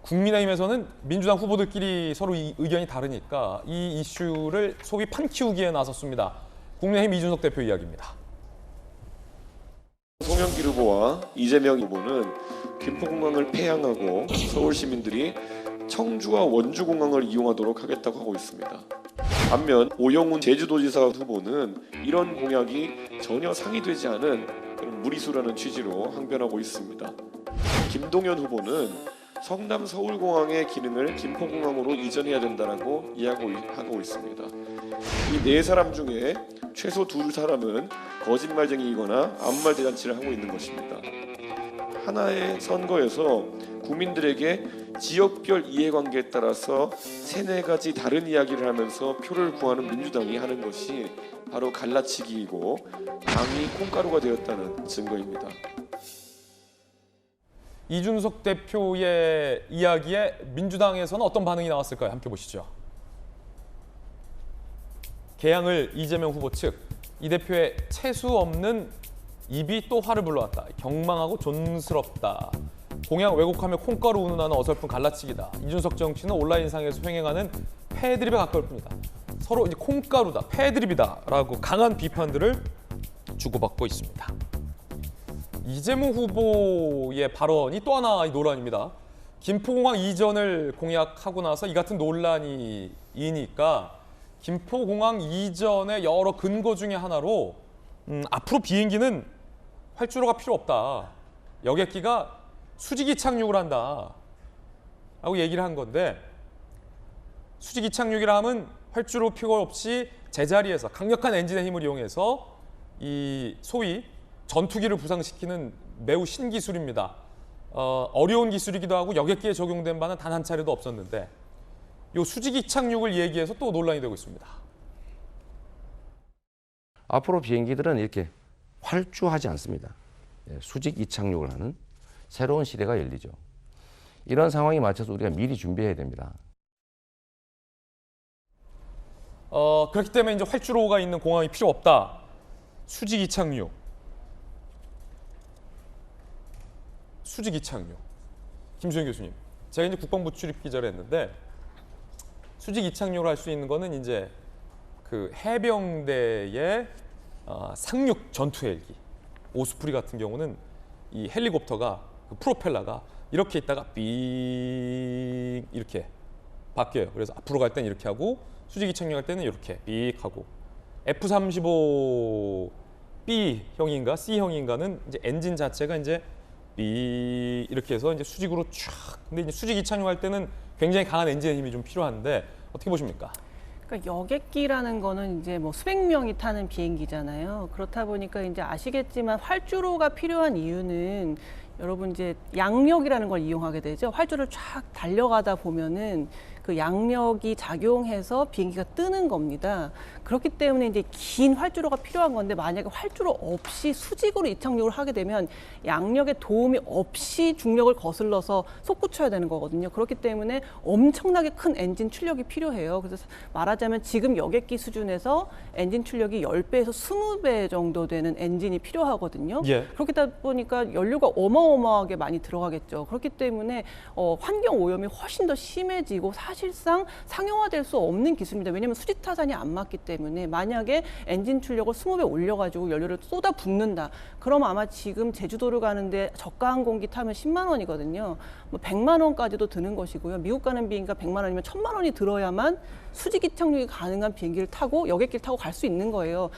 국민의힘에서는 민주당 후보들끼리 서로 의견이 다르니까 이 이슈를 소위 판키우기에 나섰습니다. 국민의힘 이준석 대표 이야기입니다. 송영길 후보와 이재명 후보는 김포공항을 폐항하고 서울 시민들이 청주와 원주공항을 이용하도록 하겠다고 하고 있습니다. 반면 오영훈 제주도지사 후보는 이런 공약이 전혀 상의되지 않은 그런 무리수라는 취지로 항변하고 있습니다. 김동연 후보는 성남 서울공항의 기능을 김포공항으로 이전해야 된다고 이야기하고 있습니다. 이 네 사람 중에 최소 두 사람은 거짓말쟁이이거나 아무 말 대잔치를 하고 있는 것입니다. 하나의 선거에서 국민들에게 지역별 이해관계에 따라서 세네 가지 다른 이야기를 하면서 표를 구하는 민주당이 하는 것이 바로 갈라치기이고 당이 콩가루가 되었다는 증거입니다. 이준석 대표의 이야기에 민주당에서는 어떤 반응이 나왔을까요? 함께 보시죠. 개항을 이재명 후보 측, 이 대표의 채수 없는 입이 또 화를 불러왔다. 경망하고 존스럽다. 공약 왜곡하며 콩가루 운운하는 어설픈 갈라치기다. 이준석 정치는 온라인상에서 횡행하는 패드립에 가까울 뿐이다. 서로 이제 콩가루다, 패드립이다라고 강한 비판들을 주고받고 있습니다. 이재명 후보의 발언이 또 하나의 논란입니다. 김포공항 이전을 공약하고 나서 이 같은 논란이 이니까 김포공항 이전의 여러 근거 중에 하나로 앞으로 비행기는 활주로가 필요 없다. 여객기가 수직 이착륙을 한다. 라고 얘기를 한 건데 수직 이착륙이라 하면 활주로 필요 없이 제자리에서 강력한 엔진의 힘을 이용해서 이 소위 전투기를 부상시키는 매우 신기술입니다. 어려운 기술이기도 하고 여객기에 적용된 바는 단 한 차례도 없었는데 이 수직 이착륙을 얘기해서 또 논란이 되고 있습니다. 앞으로 비행기들은 이렇게 활주하지 않습니다. 수직 이착륙을 하는 새로운 시대가 열리죠. 이런 상황에 맞춰서 우리가 미리 준비해야 됩니다. 그렇기 때문에 이제 활주로가 있는 공항이 필요 없다. 수직 이착륙. 수직 이착륙. 김수현 교수님, 제가 이제 국방부 출입 기자를 했는데 수직 이착륙을 할 수 있는 거는 이제 그 해병대의 상륙 전투 헬기, 오스프리 같은 경우는 이 헬리콥터가 그 프로펠러가 이렇게 있다가 삥 이렇게 바뀌어요. 그래서 앞으로 갈 때는 이렇게 하고 수직 이착륙할 때는 이렇게 삑 하고 F-35B형인가 C형인가는 이제 엔진 자체가 이제 삐 이렇게 해서 이제 수직으로 쫙. 근데 이제 수직 이착륙할 때는 굉장히 강한 엔진의 힘이 좀 필요한데 어떻게 보십니까? 그러니까 여객기라는 거는 이제 뭐 수백 명이 타는 비행기잖아요. 그렇다 보니까 이제 아시겠지만 활주로가 필요한 이유는 여러분 이제 양력이라는 걸 이용하게 되죠. 활주로를 쫙 달려가다 보면은 그 양력이 작용해서 비행기가 뜨는 겁니다. 그렇기 때문에 이제 긴 활주로가 필요한 건데 만약에 활주로 없이 수직으로 이착륙을 하게 되면 양력의 도움이 없이 중력을 거슬러서 솟구쳐야 되는 거거든요. 그렇기 때문에 엄청나게 큰 엔진 출력이 필요해요. 그래서 말하자면 지금 여객기 수준에서 엔진 출력이 10배에서 20배 정도 되는 엔진이 필요하거든요. 예. 그렇다 보니까 연료가 어마어마하게 많이 들어가겠죠. 그렇기 때문에 환경 오염이 훨씬 더 심해지고 사실상 상용화될 수 없는 기술입니다. 왜냐하면 수직 타산이 안 맞기 때문에 만약에 엔진 출력을 20배 올려가지고 연료를 쏟아 붓는다. 그럼 아마 지금 제주도를 가는데 저가 항공기 타면 10만 원이거든요. 뭐 100만 원까지도 드는 것이고요. 미국 가는 비행기가 100만 원이면 1000만 원이 들어야만 수직 이착륙이 가능한 비행기를 타고 여객기를 타고 갈 수 있는 거예요.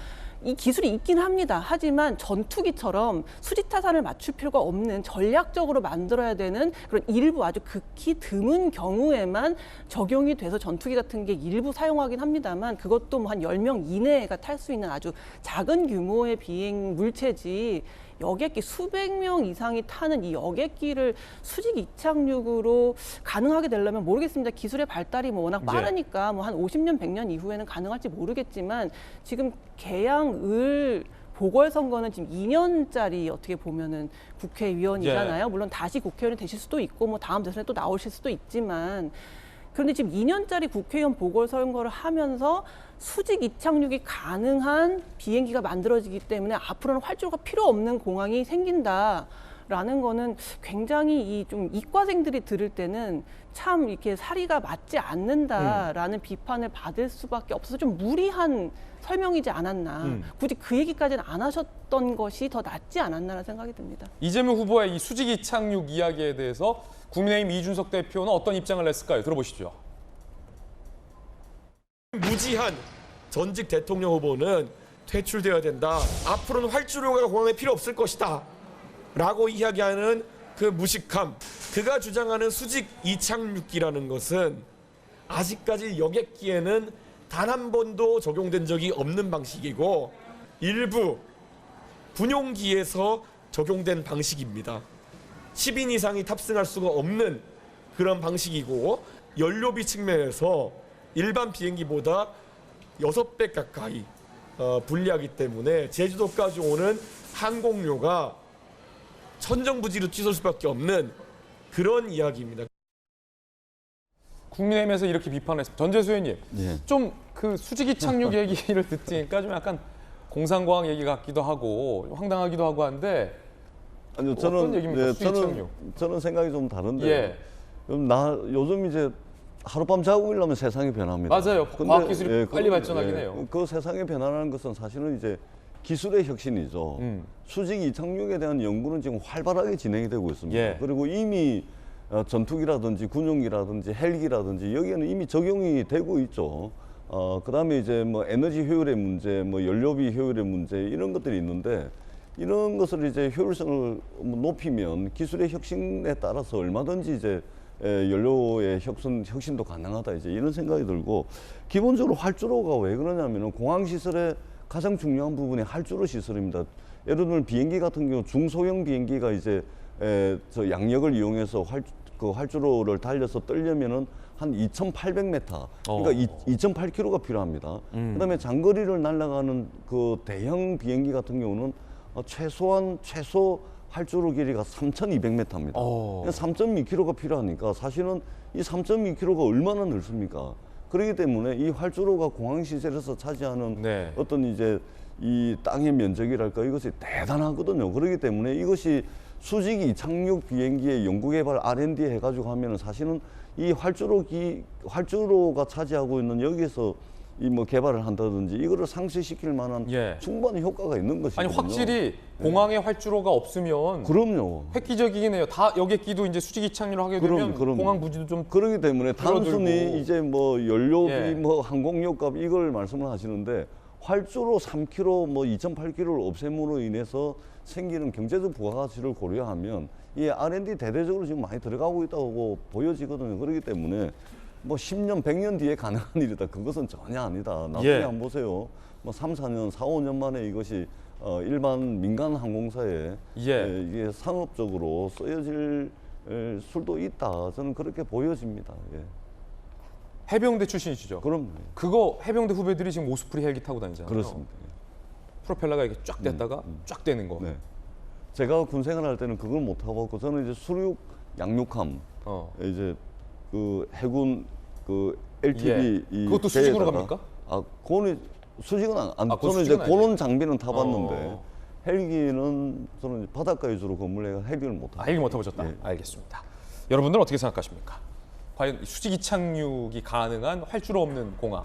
이 기술이 있긴 합니다. 하지만 전투기처럼 수직 타산을 맞출 필요가 없는 전략적으로 만들어야 되는 그런 일부 아주 극히 드문 경우에만 적용이 돼서 전투기 같은 게 일부 사용하긴 합니다만 그것도 뭐 한 10명 이내가 탈 수 있는 아주 작은 규모의 비행 물체지 여객기 수백 명 이상이 타는 이 여객기를 수직 이착륙으로 가능하게 되려면 모르겠습니다. 기술의 발달이 뭐 워낙 빠르니까 뭐 한 50년, 100년 이후에는 가능할지 모르겠지만 지금 개항을 보궐선거는 지금 2년짜리 어떻게 보면은 국회의원이잖아요. 물론 다시 국회의원이 되실 수도 있고 뭐 다음 대선에 또 나오실 수도 있지만 그런데 지금 2년짜리 국회의원 보궐선거를 하면서 수직 이착륙이 가능한 비행기가 만들어지기 때문에 앞으로는 활주로가 필요 없는 공항이 생긴다. 라는 거는 굉장히 이 좀 이과생들이 들을 때는 참 이렇게 사리가 맞지 않는다라는 비판을 받을 수밖에 없어서 좀 무리한 설명이지 않았나. 굳이 그 얘기까지는 안 하셨던 것이 더 낫지 않았나라는 생각이 듭니다. 이재명 후보의 이 수직 이착륙 이야기에 대해서 국민의힘 이준석 대표는 어떤 입장을 냈을까요? 들어보시죠. 무지한 전직 대통령 후보는 퇴출되어야 된다. 앞으로는 활주로가 공항에 필요 없을 것이다. 라고 이야기하는 그 무식함. 그가 주장하는 수직 이착륙기라는 것은 아직까지 여객기에는 단 한 번도 적용된 적이 없는 방식이고 일부 군용기에서 적용된 방식입니다. 10인 이상이 탑승할 수가 없는 그런 방식이고 연료비 측면에서 일반 비행기보다 6배 가까이 불리하기 때문에 제주도까지 오는 항공료가 천정부지로 치솟을 수밖에 없는 그런 이야기입니다. 국민의힘에서 이렇게 비판했습니다. 전재수 의원님, 예. 좀 그 수직 이착륙 얘기를 듣으니까 좀 약간 공상과학 얘기 같기도 하고 황당하기도 하고 한데 아니요, 어떤 얘기입니까? 예, 수직 이착륙. 저는 생각이 좀 다른데. 예. 요즘 이제 하룻밤 자고 일어나면 세상이 변합니다. 맞아요. 근데, 과학 기술이 빨리 그, 발전하긴 해요. 그 세상이 변화라는 것은 사실은 이제 기술의 혁신이죠. 수직 이착륙에 대한 연구는 지금 활발하게 진행이 되고 있습니다. 예. 그리고 이미 전투기라든지 군용기라든지 헬기라든지 여기에는 이미 적용이 되고 있죠. 그다음에 이제 뭐 에너지 효율의 문제, 뭐 연료비 효율의 문제 이런 것들이 있는데 이런 것을 이제 효율성을 높이면 기술의 혁신에 따라서 얼마든지 이제 연료의 혁신도 가능하다 이제 이런 생각이 들고 기본적으로 활주로가 왜 그러냐면은 공항 시설의 가장 중요한 부분이 활주로 시설입니다. 예를 들면 비행기 같은 경우 중소형 비행기가 이제 저 양력을 이용해서 활주로를 달려서 뜨려면은 한 2,800m, 그러니까 2.8km가 필요합니다. 그다음에 장거리를 날아가는 그 대형 비행기 같은 경우는 최소 활주로 길이가 3,200m입니다. 3.2km가 필요하니까 사실은 이 3.2km가 얼마나 넓습니까? 그렇기 때문에 이 활주로가 공항 시설에서 차지하는 네. 어떤 이제 이 땅의 면적이랄까 이것이 대단하거든요. 그렇기 때문에 이것이 수직 이착륙 비행기의 연구개발 R&D 해가지고 하면은 사실은 이 활주로가 차지하고 있는 여기에서 이 뭐 개발을 한다든지 이거를 상쇄시킬 만한 예. 충분한 효과가 있는 것이거든요. 아니 확실히 공항에 활주로가 없으면 그럼요. 획기적이긴 해요. 다 여객기도 이제 수직 이착륙을 하게 되면 그럼. 공항 부지도 좀 그렇기 때문에 단순히 줄어들고. 이제 뭐 연료비, 예. 뭐 항공료값 이걸 말씀을 하시는데 활주로 3km, 뭐 2.8km를 없앰으로 인해서 생기는 경제적 부가가치를 고려하면 이 R&D 대대적으로 지금 많이 들어가고 있다고 보여지거든요. 그렇기 때문에 뭐 10년, 100년 뒤에 가능한 일이다. 그것은 전혀 아니다. 나중에 예. 한번 보세요. 뭐 3, 4년, 4, 5년 만에 이것이 일반 민간 항공사에 예. 이게 상업적으로 쓰여질 수도 있다. 저는 그렇게 보여집니다. 예. 해병대 출신이시죠? 그럼 그거 해병대 후배들이 지금 오스프리 헬기 타고 다니잖아요. 그렇습니다. 프로펠러가 이렇게 쫙 됐다가 쫙 되는 거. 네. 제가 군 생활할 때는 그걸 못 하고 저는 이제 수륙 양육함 이제 그 해군 그 LTV 예. 이 그것도 수직으로 배에다가- 갑니까? 그거는 수직은 안. 그건 저는 이제 수직은 그런 장비는 타봤는데 어. 헬기는 저는 이제 바닷가 위주로 근무를 해가 헬기를 못 타고. 헬기 못 타보셨다. 예. 알겠습니다. 여러분들은 어떻게 생각하십니까? 과연 수직 이착륙이 가능한 활주로 없는 공항